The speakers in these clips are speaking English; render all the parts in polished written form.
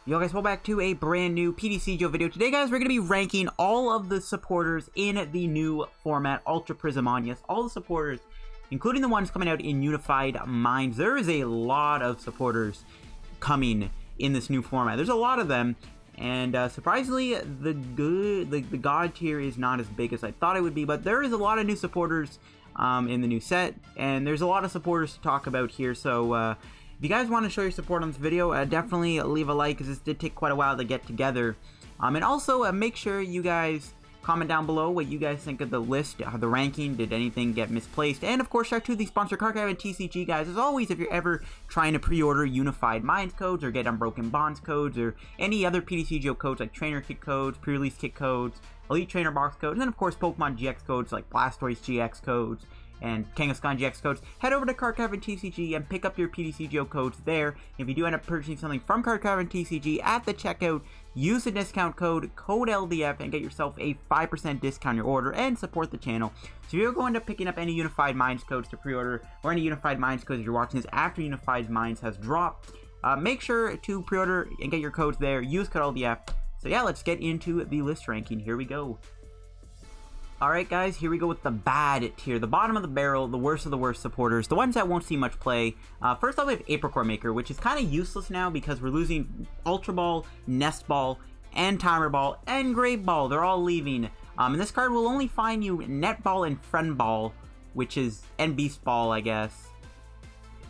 Yo guys, welcome back to a brand new ptcgo video. Today guys, we're going to be ranking all of the supporters in the new format, Ultra Prism On. Yes, all the supporters, including the ones coming out in Unified Minds. There is a lot of supporters coming in this new format. There's a lot of them, and surprisingly, the God tier is not as big as I thought it would be, but there is a lot of new supporters in the new set, and there's a lot of supporters to talk about here, so if you guys want to show your support on this video, definitely leave a like, because this did take quite a while to get together. And also, make sure you guys comment down below what you guys think of the list, the ranking, did anything get misplaced. And of course, shout out to the sponsor, Card Cavern TCG, guys. As always, if you're ever trying to pre-order Unified Minds codes, or get Unbroken Bonds codes, or any other ptcgo codes like Trainer Kit codes, Pre-Release Kit codes, Elite Trainer Box codes, and then of course, Pokemon GX codes like Blastoise GX codes, and Kangaskhan GX codes, head over to Card Cavern TCG and pick up your ptcgo codes there. If you do end up purchasing something from Card Cavern TCG at the checkout, use the discount code LDF and get yourself a 5% discount on your order and support the channel. So if you're going to picking up any Unified Minds codes to pre-order, or any Unified Minds codes if you're watching this after Unified Minds has dropped, make sure to pre-order and get your codes there. Use code LDF. So yeah, let's get into the list ranking. Here we go. Alright guys, here we go with the bad tier, the bottom of the barrel, the worst of the worst supporters, the ones that won't see much play. First off, we have Apricot Maker, which is kind of useless now because we're losing Ultra Ball, Nest Ball, and Timer Ball, and Great Ball. They're all leaving. And this card will only find you Net Ball and Friend Ball, and Beast Ball, I guess.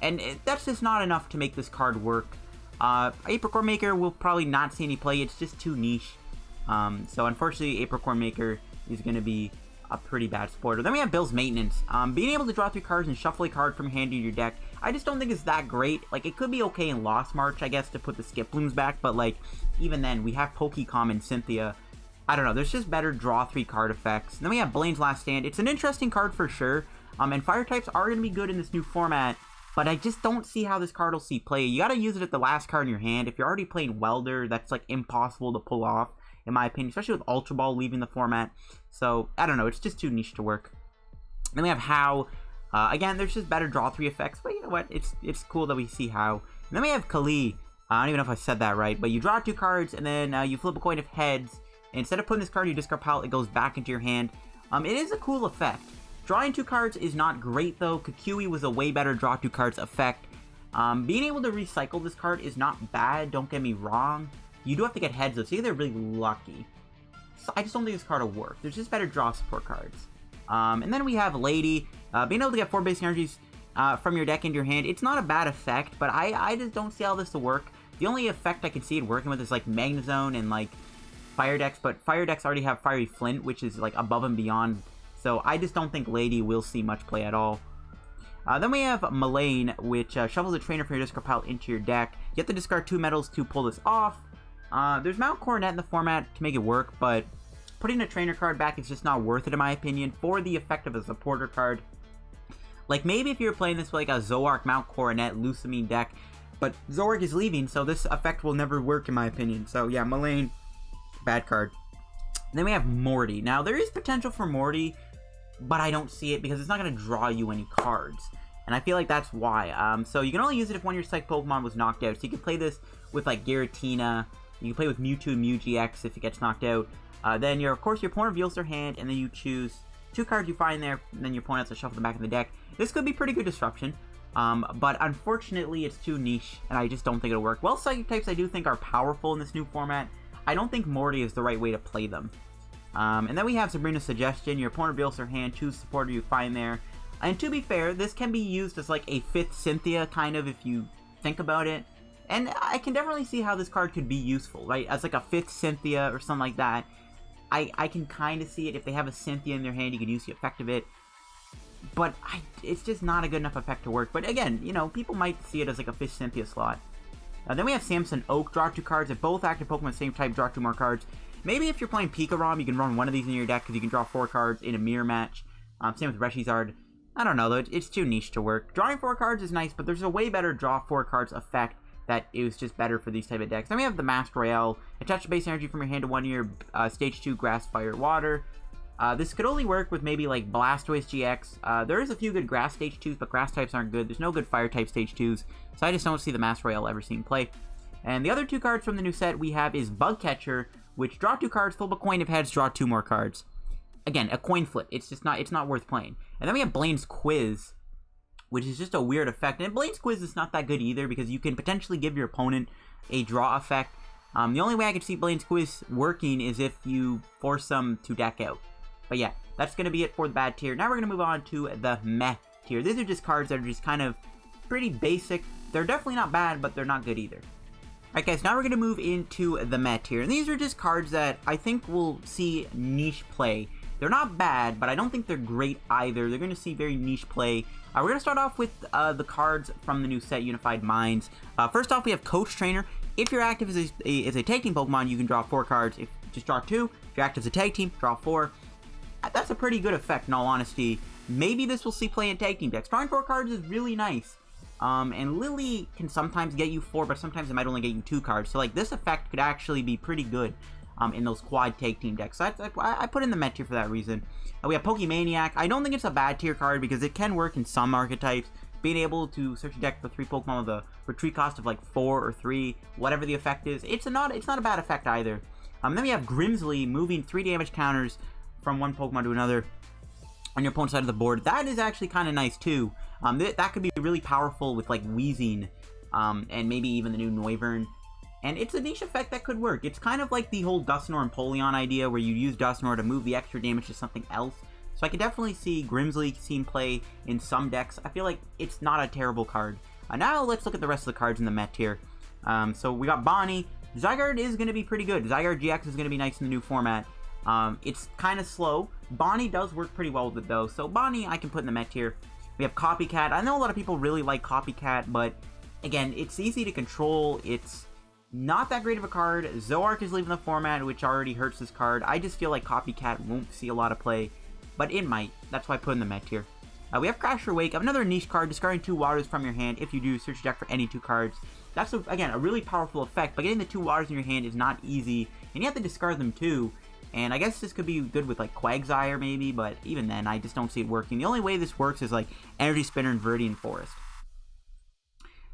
And that's just not enough to make this card work. Apricot Maker will probably not see any play, it's just too niche. So unfortunately, Apricot Maker is going to be a pretty bad supporter. Then we have Bill's Maintenance. Being able to draw 3 cards and shuffle a card from your hand to your deck, I just don't think it's that great. Like, it could be okay in Lost March, I guess, to put the Skip Blooms back, but, like, even then, we have Pokecom and Cynthia. I don't know, there's just better draw 3 card effects. Then we have Blaine's Last Stand. It's an interesting card for sure, and Fire types are going to be good in this new format, but I just don't see how this card will see play. You got to use it at the last card in your hand. If you're already playing Welder, that's, like, impossible to pull off, in my opinion, especially with Ultra Ball leaving the format. So, I don't know, it's just too niche to work. Then we have How. Again, there's just better draw 3 effects, but you know what, it's cool that we see How. And then we have Kali. I don't even know if I said that right, but you draw 2 cards, and then you flip a coin of heads. And instead of putting this card in your discard pile, it goes back into your hand. It is a cool effect. Drawing 2 cards is not great, though. Kukui was a way better draw 2 cards effect. Being able to recycle this card is not bad, don't get me wrong. You do have to get heads, though, so you're really lucky. So I just don't think this card will work. There's just better draw support cards. And then we have Lady. Being able to get 4 basic energies from your deck into your hand, it's not a bad effect, but I just don't see how this will work. The only effect I can see it working with is, like, Magnezone and, like, Fire decks, but Fire decks already have Fiery Flint, which is, like, above and beyond. So I just don't think Lady will see much play at all. Then we have Mullane, which shuffles a trainer from your discard pile into your deck. You have to discard 2 medals to pull this off. There's Mount Coronet in the format to make it work, but putting a trainer card back is just not worth it in my opinion for the effect of a supporter card. Like, maybe if you're playing this with like a Zoark Mount Coronet Lusamine deck, but Zoark is leaving, so this effect will never work in my opinion. So yeah, Mullane, bad card. And then we have Morty. Now, there is potential for Morty, but I don't see it because it's not going to draw you any cards. And I feel like that's why. So you can only use it if one of your Psych Pokemon was knocked out. So you can play this with like Giratina. You can play with Mewtwo and Mew GX if it gets knocked out. Then, of course, your opponent reveals their hand, and then you choose 2 cards you find there, and then your opponent has to shuffle them back in the deck. This could be pretty good disruption, but unfortunately, it's too niche, and I just don't think it'll work. Well, Psychic types I do think are powerful in this new format. I don't think Morty is the right way to play them. And then we have Sabrina's Suggestion. Your opponent reveals their hand, choose the supporter you find there. And to be fair, this can be used as like a 5th Cynthia, kind of, if you think about it. And I can definitely see how this card could be useful, right? As like a 5th Cynthia or something like that. I can kind of see it. If they have a Cynthia in their hand, you can use the effect of it. But it's just not a good enough effect to work. But again, you know, people might see it as like a 5th Cynthia slot. Then we have Samson Oak. Draw 2 cards. If both active Pokemon same type, draw 2 more cards. Maybe if you're playing Pikarom, you can run one of these in your deck because you can draw 4 cards in a mirror match. Same with Reshizard. I don't know, though. It's too niche to work. Drawing 4 cards is nice, but there's a way better draw 4 cards effect that it was just better for these type of decks. Then we have the Master Royale. Attach the base energy from your hand to one of your Stage 2 Grass, Fire, Water. This could only work with maybe like Blastoise GX. There is a few good Grass Stage 2s, but Grass types aren't good. There's no good Fire type Stage 2s, so I just don't see the Master Royale ever seeing play. And the other 2 cards from the new set we have is Bug Catcher, which draw 2 cards, flip a coin, if heads, draw 2 more cards. Again, a coin flip. It's not worth playing. And then we have Blaine's Quiz, which is just a weird effect. And Blaine's Quiz is not that good either, because you can potentially give your opponent a draw effect. The only way I could see Blaine's Quiz working is if you force them to deck out. But yeah, that's going to be it for the bad tier. Now we're going to move on to the meh tier. These are just cards that are just kind of pretty basic. They're definitely not bad, but they're not good either. Alright guys, now we're going to move into the meh tier. And these are just cards that I think will see niche play. They're not bad, but I don't think they're great either. They're going to see very niche play. We're going to start off with the cards from the new set, Unified Minds. First off, we have Coach Trainer. If you're active as a tag team Pokemon, you can draw 4 cards. If just draw 2. If you're active as a tag team, draw 4. That's a pretty good effect, in all honesty. Maybe this will see play in tag team decks. Drawing 4 cards is really nice. And Lily can sometimes get you 4, but sometimes it might only get you 2 cards. So, like, this effect could actually be pretty good in those quad tag team decks. So I put in the meh tier for that reason. We have Pokemaniac. I don't think it's a bad tier card because it can work in some archetypes. Being able to search a deck for 3 Pokemon with a retreat cost of like 4 or 3, whatever the effect is, it's not a bad effect either. Then we have Grimsley, moving 3 damage counters from one Pokemon to another on your opponent's side of the board. That is actually kind of nice too. That could be really powerful with like Weezing, and maybe even the new Noivern. And it's a niche effect that could work. It's kind of like the whole Dusknoir and Polion idea, where you use Dusknoir to move the extra damage to something else. So I could definitely see Grimsley seeing play in some decks. I feel like it's not a terrible card. Now let's look at the rest of the cards in the meh tier. So we got Bonnie. Zygarde is going to be pretty good. Zygarde GX is going to be nice in the new format. It's kind of slow. Bonnie does work pretty well with it though. So Bonnie I can put in the meh tier. We have Copycat. I know a lot of people really like Copycat, but again, it's easy to control. It's not that great of a card. Zoroark is leaving the format, which already hurts this card. I just feel like Copycat won't see a lot of play, but it might. That's why I put in the meh tier. We have Crasher Wake, another niche card, discarding 2 waters from your hand. If you do, search your deck for any 2 cards. That's, again, a really powerful effect, but getting the 2 waters in your hand is not easy, and you have to discard them too. And I guess this could be good with like Quagsire maybe, but even then, I just don't see it working. The only way this works is like Energy Spinner and Viridian Forest.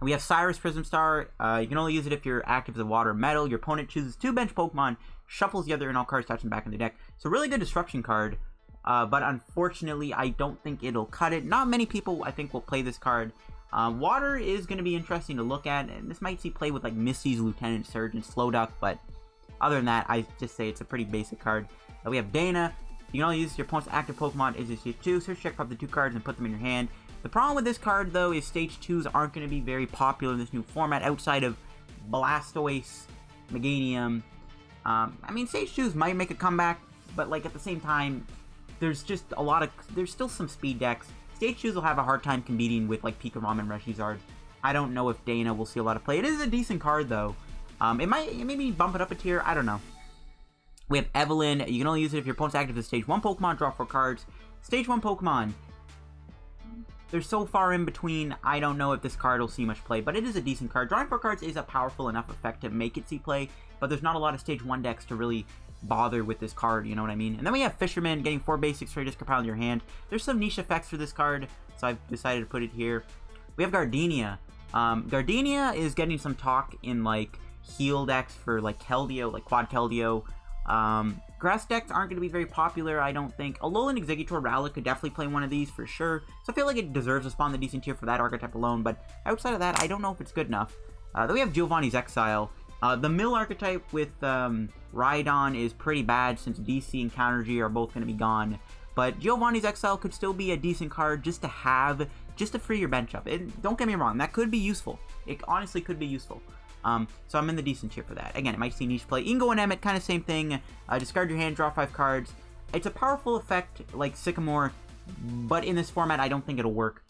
And we have Cyrus Prism Star. You can only use it if you're active as a water or metal. Your opponent chooses 2 bench Pokemon, shuffles the other and all cards touching back in the deck. So really good disruption card. But unfortunately, I don't think it'll cut it. Not many people, I think, will play this card. Water is going to be interesting to look at, and this might see play with like Misty's Lieutenant Surge and Slowduck, but other than that, I just say it's a pretty basic card. We have Dana. You can only use your opponent's active Pokemon is just 2. Search check up the 2 cards and put them in your hand. The problem with this card, though, is Stage 2s aren't going to be very popular in this new format outside of Blastoise, Meganium. I mean, Stage 2s might make a comeback, but like at the same time, there's just a lot of, there's still some speed decks. Stage 2s will have a hard time competing with like Pikarom and Reshizard. I don't know if Dana will see a lot of play. It is a decent card though. It maybe bump it up a tier. I don't know. We have Evelyn. You can only use it if your opponent's active as Stage 1 Pokemon. Draw 4 cards. Stage 1 Pokemon. They're so far in between, I don't know if this card will see much play, but it is a decent card. Drawing 4 cards is a powerful enough effect to make it see play, but there's not a lot of Stage 1 decks to really bother with this card, you know what I mean? And then we have Fisherman, getting 4 basics for a discard pile in your hand. There's some niche effects for this card, so I've decided to put it here. We have Gardenia. Gardenia is getting some talk in, like, heal decks for, like, Keldeo, like Quad Keldeo. Grass decks aren't going to be very popular, I don't think. Alolan Exeggutor Rowlet could definitely play one of these for sure, so I feel like it deserves a spawn the decent tier for that archetype alone, but outside of that, I don't know if it's good enough. Then we have Giovanni's Exile. The Mill archetype with Rhydon is pretty bad since DC and Counter G are both going to be gone. But Giovanni's Exile could still be a decent card just to have, just to free your bench up. And don't get me wrong, that could be useful. It honestly could be useful. So I'm in the decent tier for that. Again, it might see niche play. Ingo and Emmett, kind of same thing. Discard your hand, draw 5 cards. It's a powerful effect like Sycamore, but in this format, I don't think it'll work.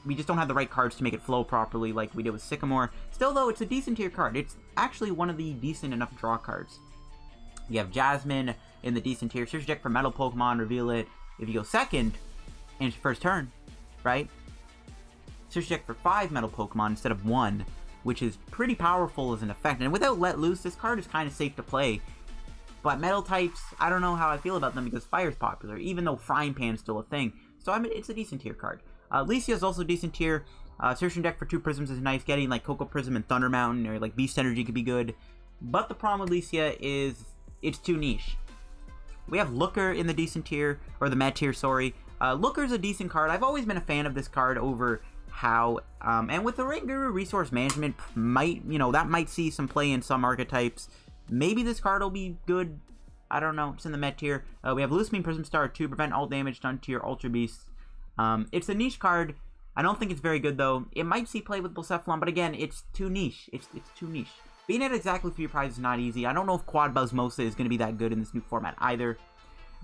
We just don't have the right cards to make it flow properly like we did with Sycamore. Still, though, it's a decent tier card. It's actually one of the decent enough draw cards. You have Jasmine in the decent tier. Search your deck for Metal Pokemon, reveal it. If you go second in your first turn, right? Search your deck for 5 Metal Pokemon instead of 1, which is pretty powerful as an effect. And without Let Loose, this card is kind of safe to play. But Metal types, I don't know how I feel about them because Fire's popular, even though Frying Pan's still a thing. So it's a decent tier card. Licia is also decent tier. Searching deck for 2 Prisms is nice. Getting like Cocoa Prism and Thunder Mountain or like Beast Energy could be good. But the problem with Licia is it's too niche. We have Looker in the decent tier, or the med tier, sorry. Looker's a decent card. I've always been a fan of this card over how, and with the Rain Guru Resource Management, that might see some play in some archetypes. Maybe this card will be good. I don't know. It's in the med tier. We have Lusamine Prism Star to prevent all damage done to your Ultra Beasts. It's a niche card. I don't think it's very good, though. It might see play with Blacephalon, but again, it's too niche. It's too niche. Being at exactly 3 prizes is not easy. I don't know if Quad Buzmosa is going to be that good in this new format either.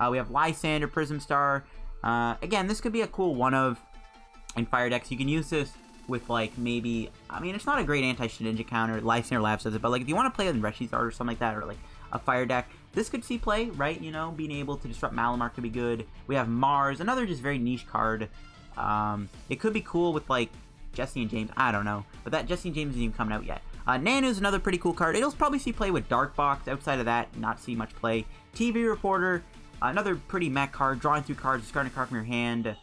We have Lysander Prism Star. Again, this could be a cool one-of in fire decks. You can use this with, like, maybe... I mean, it's not a great anti-Shedinja counter. Lysander Lab says it, but, like, if you want to play it in Reshi's Art or something like that, or, like, a fire deck, this could see play, right? You know, being able to disrupt Malamar could be good. We have Mars, another just very niche card. It could be cool with, like, Jesse and James. I don't know. But that Jesse and James isn't even coming out yet. Nanu's another pretty cool card. It'll probably see play with Dark Box. Outside of that, not see much play. TV Reporter, another pretty mech card. Drawing through cards, discarding a card from your hand.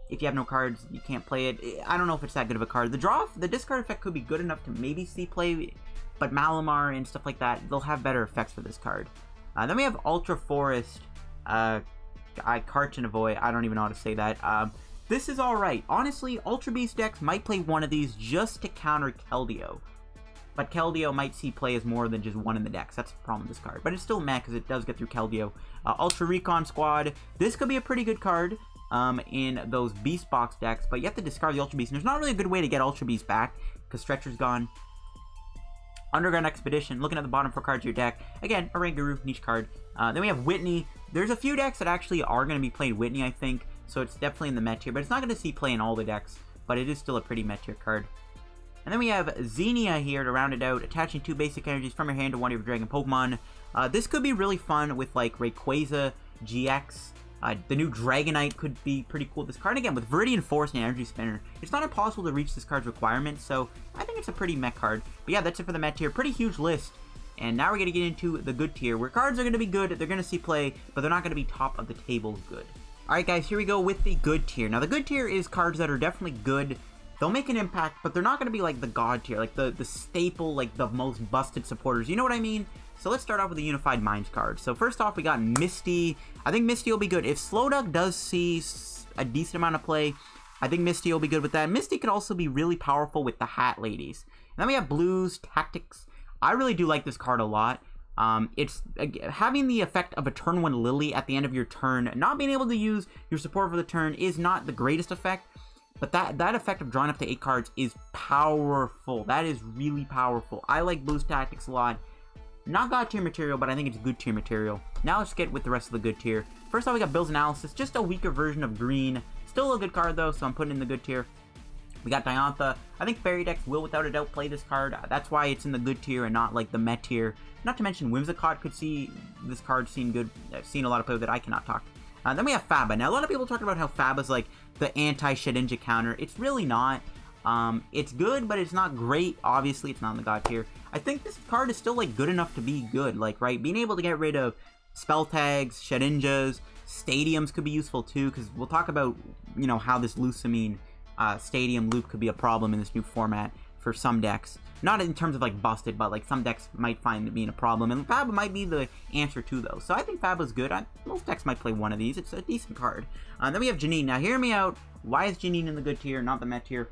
If you have no cards, you can't play it. I don't know if it's that good of a card. The discard effect could be good enough to maybe see play, but Malamar and stuff like that, they'll have better effects for this card. Then we have Ultra Forest, Carchinovoy. I don't even know how to say that. This is alright. Honestly, Ultra Beast decks might play one of these just to counter Keldeo. But Keldeo might see play as more than just one in the decks. That's the problem with this card. But it's still meh because it does get through Keldeo. Ultra Recon Squad. This could be a pretty good card in those Beast Box decks. But you have to discard the Ultra Beast. And there's not really a good way to get Ultra Beast back because Stretcher's gone. Underground Expedition. Looking at the bottom 4 cards of your deck. Again, a Ranguru niche card. Then we have Whitney. There's a few decks that actually are going to be playing Whitney, I think. So it's definitely in the meta tier. But it's not going to see play in all the decks. But it is still a pretty meta tier card. And then we have Xenia here to round it out, attaching 2 basic energies from your hand to one of your Dragon Pokemon. This could be really fun with, like, Rayquaza, GX. The new Dragonite could be pretty cool. This card, again, with Viridian Force and Energy Spinner, it's not impossible to reach this card's requirements, so I think it's a pretty mech card. But yeah, that's it for the mech tier. Pretty huge list. And now we're going to get into the good tier, where cards are going to be good, they're going to see play, but they're not going to be top of the table good. Alright guys, here we go with the good tier. Now the good tier is cards that are definitely good. They'll make an impact, but they're not going to be like the god tier, like the staple, like the most busted supporters. You know what I mean? So let's start off with the Unified Minds card. So first off, we got Misty. I think Misty will be good. If Slowduck does see a decent amount of play, I think Misty will be good with that. Misty could also be really powerful with the Hat Ladies. And then we have Blues, Tactics. I really do like this card a lot. It's having the effect of a turn 1 Lily at the end of your turn. Not being able to use your support for the turn is not the greatest effect. But that effect of drawing up to 8 cards is powerful. That is really powerful. I like Blues Tactics a lot. Not god tier material, but I think it's good tier material. Now let's get with the rest of the good tier. First off, we got Bill's Analysis. Just a weaker version of green. Still a good card, though, so I'm putting in the good tier. We got Diantha. I think fairy decks will, without a doubt, play this card. That's why it's in the good tier and not, like, the met tier. Not to mention, Whimsicott could see this card seem good. I've seen a lot of play that I cannot talk. Then we have Faba. Now, a lot of people talk about how Faba's, like, the anti-Shedinja counter. It's really not. It's good, but it's not great. Obviously, it's not in the god tier. I think this card is still, like, good enough to be good. Like, right, being able to get rid of spell tags, Shedinjas, stadiums could be useful, too, because we'll talk about, you know, how this Lusamine stadium loop could be a problem in this new format for some decks. Not in terms of, like, busted, but, like, some decks might find it being a problem, and Faba might be the answer to those. So I think Faba's good. Most decks might play one of these. It's a decent card. Then we have Janine. Now, hear me out. Why is Janine in the good tier, not the met tier?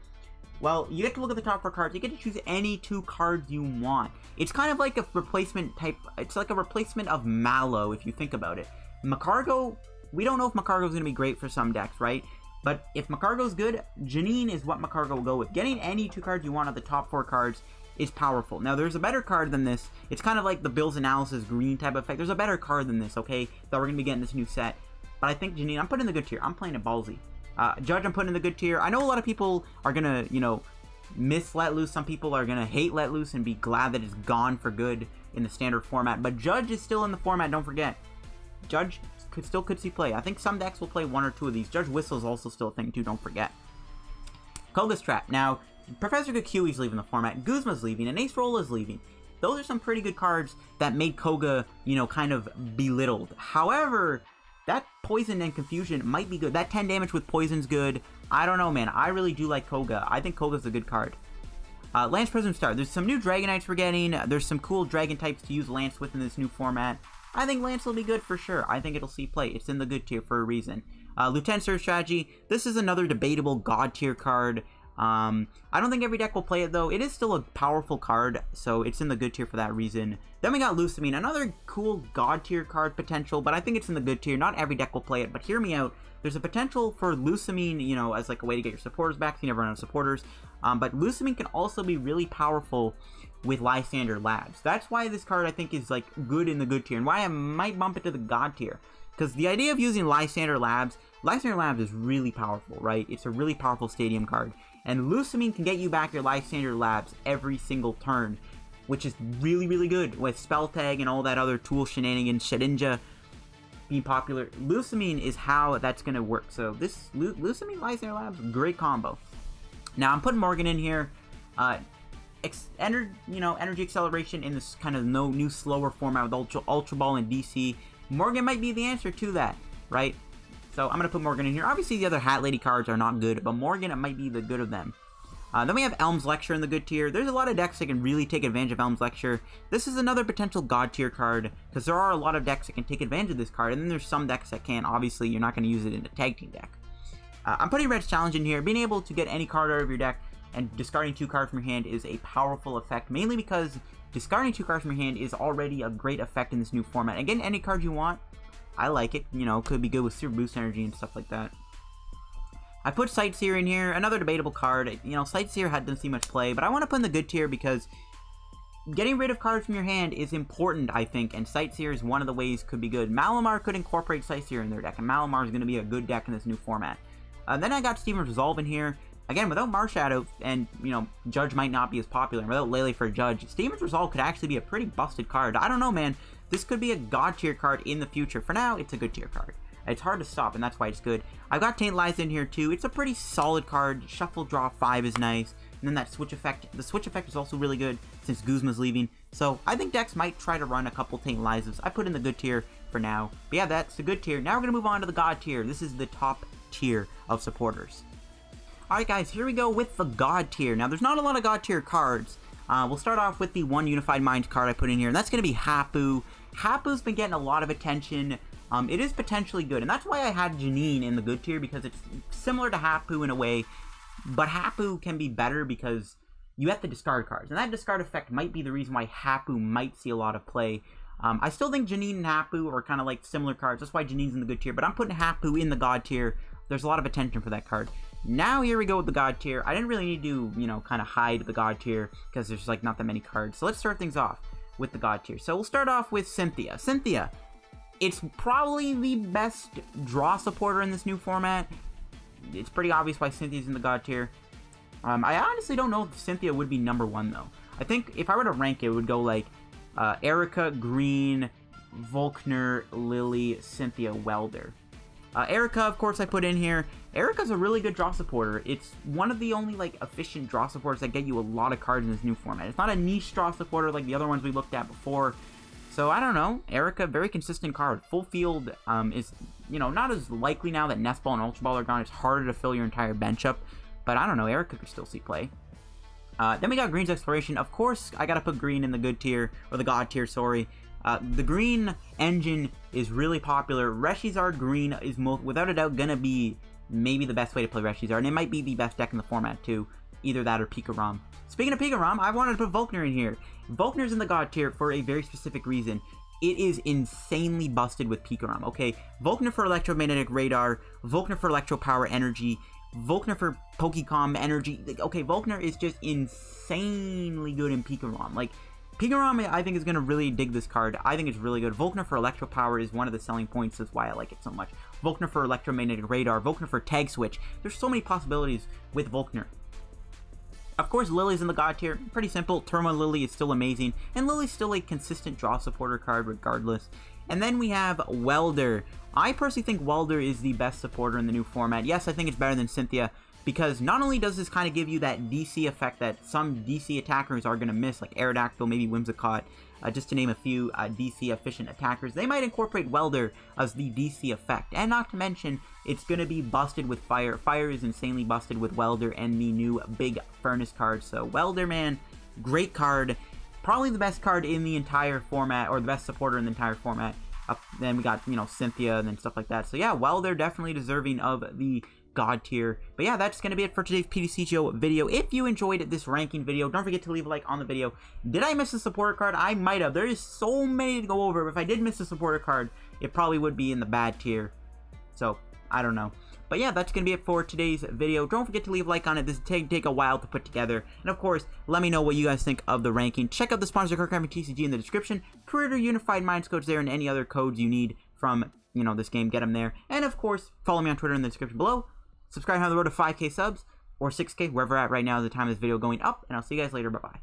Well, you get to look at the top 4 cards. You get to choose any 2 cards you want. It's kind of like a replacement type. It's like a replacement of Mallow, if you think about it. Macargo, we don't know if Macargo's going to be great for some decks, right? But if Macargo's good, Janine is what Macargo will go with. Getting any 2 cards you want of the top 4 cards is powerful. Now, there's a better card than this. It's kind of like the Bill's Analysis green type of effect. There's a better card than this, okay, that we're going to be getting this new set. But I think Janine, I'm putting in the good tier. I'm playing it ballsy. Judge, I'm putting in the good tier. I know a lot of people are going to, you know, miss Let Loose. Some people are going to hate Let Loose and be glad that it's gone for good in the standard format. But Judge is still in the format, don't forget. Judge still could see play. I think some decks will play 1 or 2 of these. Judge Whistle is also still a thing, too, don't forget. Koga's Trap. Now, Professor Kukiui's leaving the format. Guzma's leaving, and Ace Rolla's leaving. Those are some pretty good cards that made Koga, you know, kind of belittled. However, that poison and confusion might be good. That 10 damage with poison's good. I don't know, man. I really do like Koga. I think Koga's a good card. Lance Prism Star. There's some new Dragonites we're getting. There's some cool Dragon types to use Lance with in this new format. I think Lance will be good for sure. I think it'll see play. It's in the good tier for a reason. Lieutenant Surge Strategy. This is another debatable God tier card. I don't think every deck will play it, though. It is still a powerful card, so it's in the good tier for that reason. Then we got Lusamine, another cool God tier card potential, but I think it's in the good tier. Not every deck will play it, but hear me out. There's a potential for Lusamine, you know, as like a way to get your supporters back, so you never run out of supporters. But Lusamine can also be really powerful with Lysander Labs. That's why this card, I think, is like good in the good tier, and why I might bump it to the God tier. Because the idea of using Lysander Labs is really powerful, right? It's a really powerful stadium card. And Lusamine can get you back your Lysander Labs every single turn, which is really, really good with Spell Tag and all that other tool shenanigans, Shedinja being popular. Lusamine is how that's going to work. So this Lusamine Lysander Labs, great combo. Now I'm putting Morgan in here. Energy Acceleration in this kind of new slower format with Ultra Ball and DC. Morgan might be the answer to that, right? So I'm going to put Morgan in here. Obviously, the other Hat Lady cards are not good, but Morgan, it might be the good of them. Then we have Elm's Lecture in the good tier. There's a lot of decks that can really take advantage of Elm's Lecture. This is another potential God tier card, because there are a lot of decks that can take advantage of this card, and then there's some decks that can't. Obviously, you're not going to use it in a tag team deck. I'm putting Red's Challenge in here. Being able to get any card out of your deck and discarding 2 cards from your hand is a powerful effect, mainly because discarding 2 cards from your hand is already a great effect in this new format. And getting any card you want, I like it. You know, could be good with Super Boost Energy and stuff like that. I put Sightseer in here, another debatable card. You know, Sightseer doesn't see much play, but I want to put in the good tier because getting rid of cards from your hand is important, I think, and Sightseer is one of the ways could be good. Malamar could incorporate Sightseer in their deck, and Malamar is going to be a good deck in this new format. Then I got Steven's Resolve in here. Again, without Marshadow, and, you know, Judge might not be as popular, and without Lele for Judge, Steven's Resolve could actually be a pretty busted card. I don't know, man. This could be a God tier card in the future. For now, it's a good tier card. It's hard to stop, and that's why it's good. I've got Taint Lies in here, too. It's a pretty solid card. Shuffle, draw 5 is nice. And then that switch effect. The switch effect is also really good, since Guzma's leaving. So, I think decks might try to run a couple Taint Lies. I put in the good tier for now. But yeah, that's the good tier. Now we're going to move on to the God tier. This is the top tier of supporters. Alright guys, here we go with the God tier. Now, there's not a lot of God tier cards. We'll start off with the one Unified Minds card I put in here, and that's going to be Hapu. Hapu's been getting a lot of attention. It is potentially good, and that's why I had Janine in the good tier, because it's similar to Hapu in a way, but Hapu can be better because you have to discard cards, and that discard effect might be the reason why Hapu might see a lot of play. I still think Janine and Hapu are kind of like similar cards, that's why Janine's in the good tier, but I'm putting Hapu in the God tier. There's a lot of attention for that card. Now here we go with the God tier. I didn't really need to, you know, kind of hide the God tier, because there's like not that many cards. So let's start things off with the God tier. So we'll start off with Cynthia. Cynthia, it's probably the best draw supporter in this new format. It's pretty obvious why Cynthia's in the God tier. I honestly don't know if Cynthia would be number 1, though. I think if I were to rank it, it would go like Erica, Green, Volkner, Lily, Cynthia, Welder. Erica, of course, I put in here. Erica's a really good draw supporter. It's one of the only, like, efficient draw supporters that get you a lot of cards in this new format. It's not a niche draw supporter like the other ones we looked at before. So, I don't know. Erica, very consistent card. Full field is, you know, not as likely now that Nest Ball and Ultra Ball are gone. It's harder to fill your entire bench up. But I don't know. Erica could still see play. Then we got Green's Exploration. Of course, I gotta put Green in the good tier, or the God tier, sorry. The Green engine is really popular. Reshizard Green is without a doubt gonna be maybe the best way to play Reshizard, and it might be the best deck in the format too. Either that or Pika-Rom. Speaking of Pika-Rom, I wanted to put Volkner in here. Volkner's in the God tier for a very specific reason. It is insanely busted with Pika-Rom, okay? Volkner for Electromagnetic Radar, Volkner for Electro Power Energy, Volkner for Pokecom Energy. Okay, Volkner is just insanely good in Pika-Rom. Like, Pika-Rom, I think, is going to really dig this card. I think it's really good. Volkner for Electro Power is one of the selling points. That's why I like it so much. Volkner for Electromagnetic Radar. Volkner for Tag Switch. There's so many possibilities with Volkner. Of course, Lily's in the God tier. Pretty simple. Turmo Lily is still amazing. And Lily's still a consistent draw supporter card regardless. And then we have Welder. I personally think Welder is the best supporter in the new format. Yes, I think it's better than Cynthia, because not only does this kind of give you that DC effect that some DC attackers are going to miss, like Aerodactyl, maybe Whimsicott, just to name a few DC efficient attackers. They might incorporate Welder as the DC effect, and not to mention, it's going to be busted with Fire. Fire is insanely busted with Welder and the new Big Furnace card, so Welder, man, great card. Probably the best card in the entire format, or the best supporter in the entire format. Then we got, you know, Cynthia and then stuff like that. So yeah, Welder definitely deserving of the God tier. But yeah, that's going to be it for today's ptcgo video. If you enjoyed this ranking video, don't forget to leave a like on the video. Did I miss a supporter card? I might have. There is so many to go over. If I did miss a supporter card, it probably would be in the bad tier. So, I don't know. But yeah, that's going to be it for today's video. Don't forget to leave a like on it. This take a while to put together. And of course, let me know what you guys think of the ranking. Check out the sponsor card TCG in the description. Creator Unified Minds codes there, and any other codes you need from, you know, this game, get them there. And of course, follow me on Twitter in the description below. Subscribe on the road to 5K subs, or 6K, wherever at right now at the time of this video going up. And I'll see you guys later. Bye-bye.